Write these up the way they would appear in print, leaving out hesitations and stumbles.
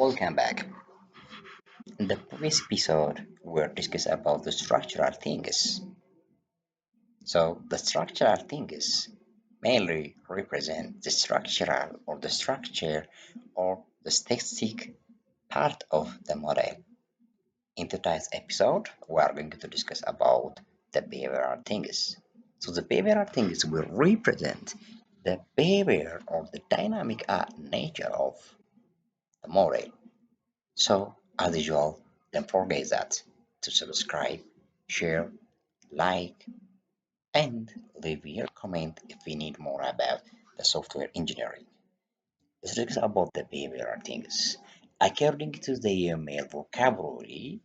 Welcome back. In the previous episode, we discussed about the structural things. So, the structural things mainly represent the structural or the structure or the statistic part of the model. In today's episode, we are going to discuss about the behavioral things. So, the behavioral things will represent the behavior or the dynamic nature of the model. So, as usual, don't forget that to subscribe, share, like, and leave your comment if we need more about the software engineering. Let's talk about the behavioral things. According to the UML vocabulary,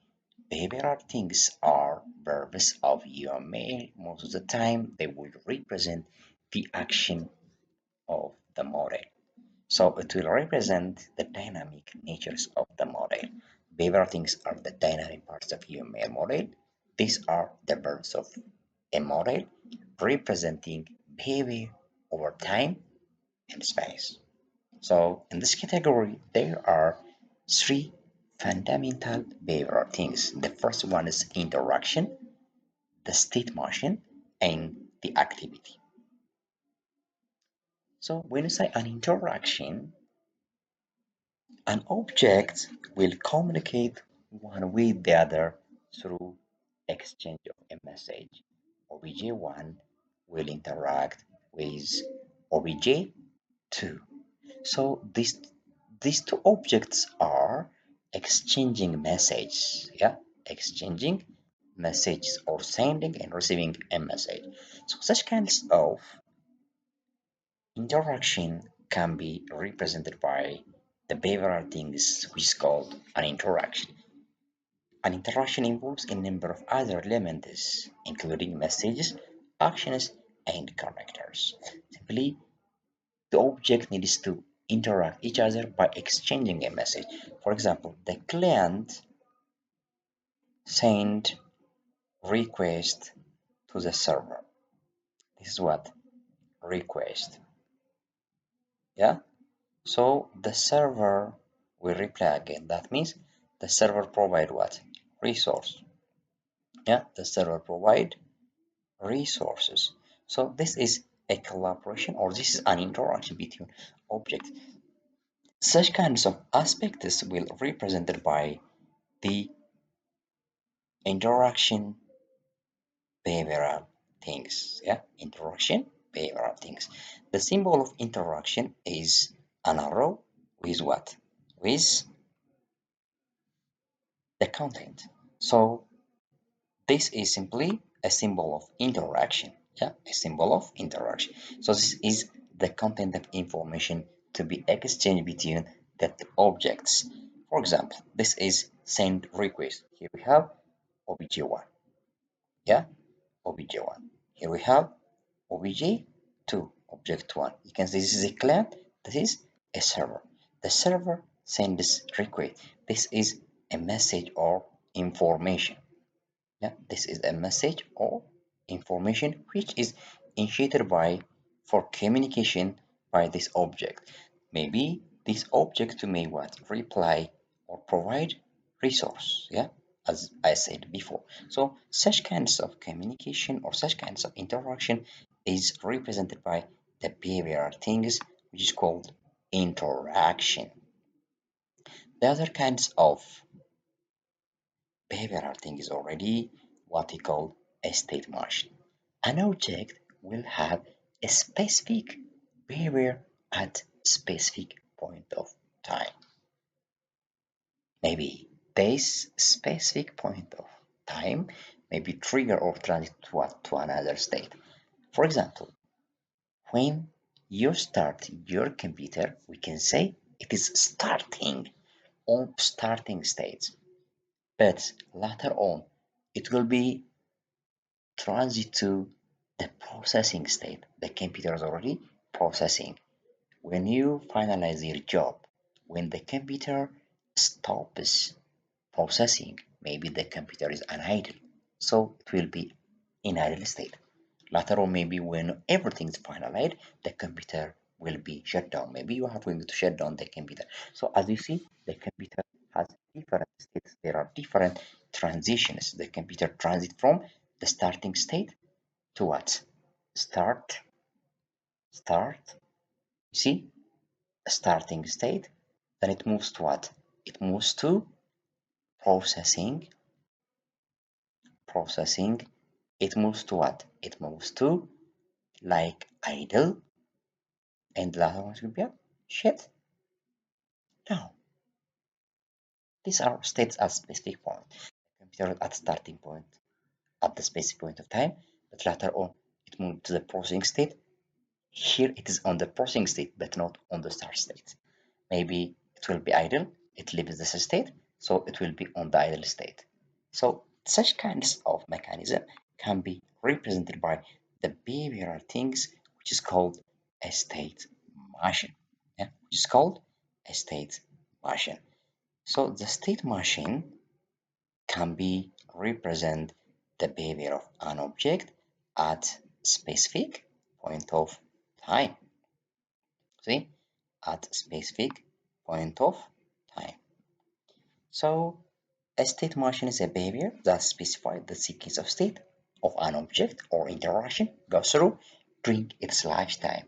behavioral things are verbs of UML. Most of the time, they will represent the action of the model. So it will represent the dynamic natures of the model. Behavioral things are the dynamic parts of UML model. These are the verbs of a model representing behavior over time and space. So in this category, there are three fundamental behavioral things. The first one is interaction, the state motion, and the activity. So when you say an interaction, an object will communicate one with the other through exchange of a message. Obj1 will interact with obj2. So these two objects are exchanging messages, yeah, exchanging messages or sending and receiving a message. So such kinds of interaction can be represented by the behavioral things which is called an interaction. An interaction involves a number of other elements, including messages, actions, and characters. Simply, the object needs to interact each other by exchanging a message. For example, the client send request to the server. This is what request. Yeah. So the server will reply again. That means the server provide what? Resource. Yeah, the server provide resources. So this is a collaboration or this is an interaction between objects. Such kinds of aspects will represented by the interaction behavioral things. Yeah, interaction behavioral things. The symbol of interaction is an arrow with what? With the content. So this is simply a symbol of interaction. Yeah, a symbol of interaction. So this is the content of information to be exchanged between the objects. For example, this is send request. Here we have obj1. Yeah, obj1. Here we have obj2, object1. You can see this is a client, this is a server. The server sends request. This is a message or information. Yeah, this is a message or information which is initiated by for communication by this object. Maybe this object may what? Reply or provide resource. Yeah, as I said before. So such kinds of communication or such kinds of interaction is represented by the behavioral things which is called interaction. The other kinds of behavioral thing is already what we call a state machine. An object will have a specific behavior at specific point of time. Maybe this specific point of time may be trigger or transit to another state. For example, when you start your computer, we can say it is starting on starting state, but later on it will be transit to the processing state. The computer is already processing. When you finalize your job, when the computer stops processing, maybe the computer is an idle, so it will be in idle state. Later on, maybe when everything is finalized, the computer will be shut down. Maybe you are going to shut down the computer. So as you see, the computer has different states. There are different transitions. The computer transit from the starting state to what? Start, start. You see, a starting state. Then it moves to what? It moves to processing, processing. It moves to what? It moves to like idle, and the last one will be a shut down. These are states at specific point. The computer at starting point at the specific point of time, but later on it moved to the processing state. Here it is on the processing state, but not on the start state. Maybe it will be idle, it leaves the state, so it will be on the idle state. So such kinds of mechanism can be represented by the behavioral things, which is called a state machine. Yeah? Which is called a state machine. So the state machine can be represent the behavior of an object at specific point of time. See, at specific point of time. So a state machine is a behavior that specifies the sequence of state of an object or interaction goes through during its lifetime,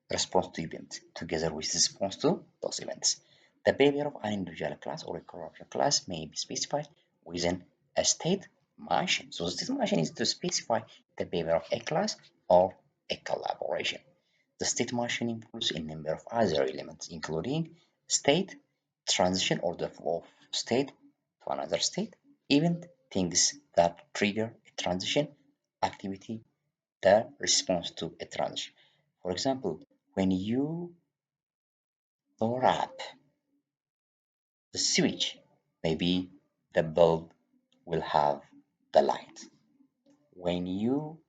response to events, together with response to those events. The behavior of an individual class or a collaborative class may be specified within a state machine. So the state machine is to specify the behavior of a class or a collaboration. The state machine includes a number of other elements, including state, transition or the flow of state to another state, event, things that trigger a transition, activity, the response to a transition. For example, when you power up the switch, maybe the bulb will have the light. When you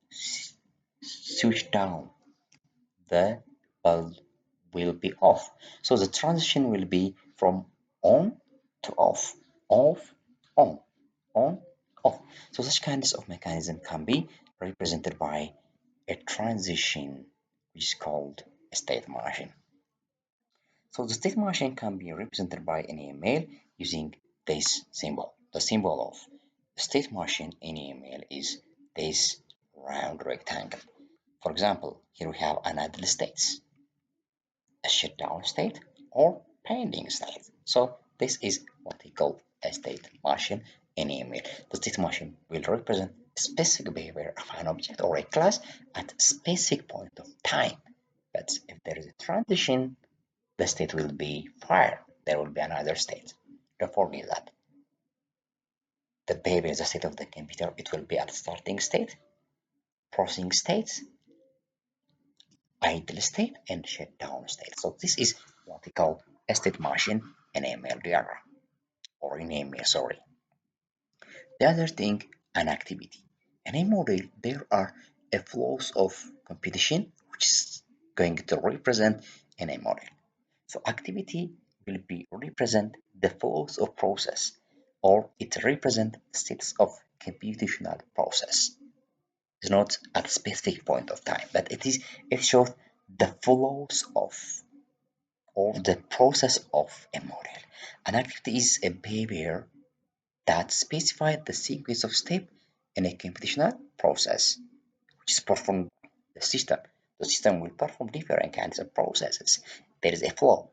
switch down, the bulb will be off. So the transition will be from on to off, off, on, off. So such kinds of mechanism can be represented by a transition, which is called a state machine. So the state machine can be represented by an email using this symbol. The symbol of state machine in email is this round rectangle. For example, here we have an idle state, a shutdown state, or pending state. So this is what we call a state machine in email. The state machine will represent a specific behavior of an object or a class at a specific point of time. But if there is a transition, the state will be fired. There will be another state. Don't forget that. The behavior is the state of the computer. It will be at starting state, processing state, idle state, and shutdown state. So this is what we call a state machine in ML diagram, or in ML, sorry. The other thing, an activity. In a model, there are a flows of competition, which is going to represent in a model. So activity will be represent the flows of process, or it represent states of computational process. It's not at a specific point of time, but it shows the flows of or the process of a model. An activity is a behavior that specifies the sequence of steps in a computational process, which is performed by the system. The system will perform different kinds of processes. There is a flow.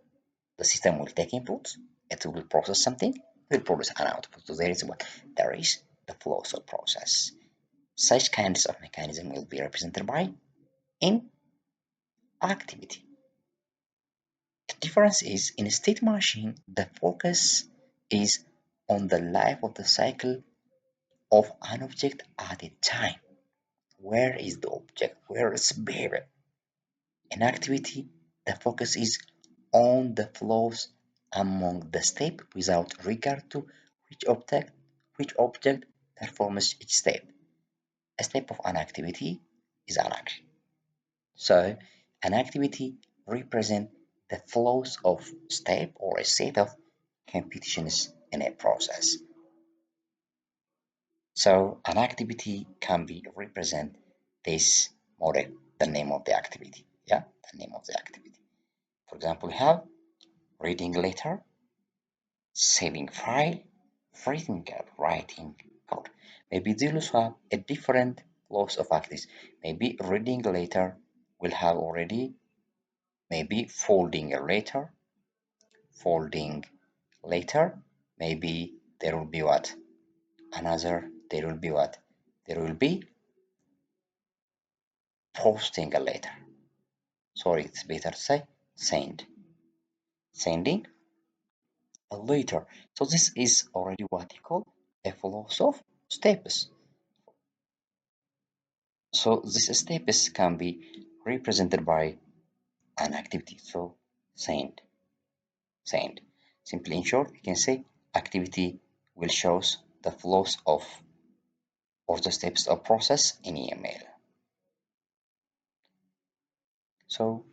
The system will take inputs, it will process something, it will produce an output. So there is what? There is the flows of process. Such kinds of mechanism will be represented by in activity. The difference is in a state machine, the focus is on the life of the cycle of an object at a time. Where is the object? Where is behavior? In activity, the focus is on the flows among the steps without regard to which object performs each step. A step of an activity is an action. So an activity represents the flows of step or a set of competitions in a process. So an activity can be represent this model, the name of the activity. Yeah, the name of the activity. For example, we have reading letter, saving file, writing and writing code. Maybe they also have a different loss of activities. Maybe reading later will have already maybe folding a letter, folding later. Maybe there will be what? Another, there will be what? There will be posting a letter. Sorry, it's better to say send. Sending a letter. So this is already what you call a flow of steps. So these steps can be represented by an activity. So send, send. Simply in short, you can say activity will shows the flows of or the steps of process in email. So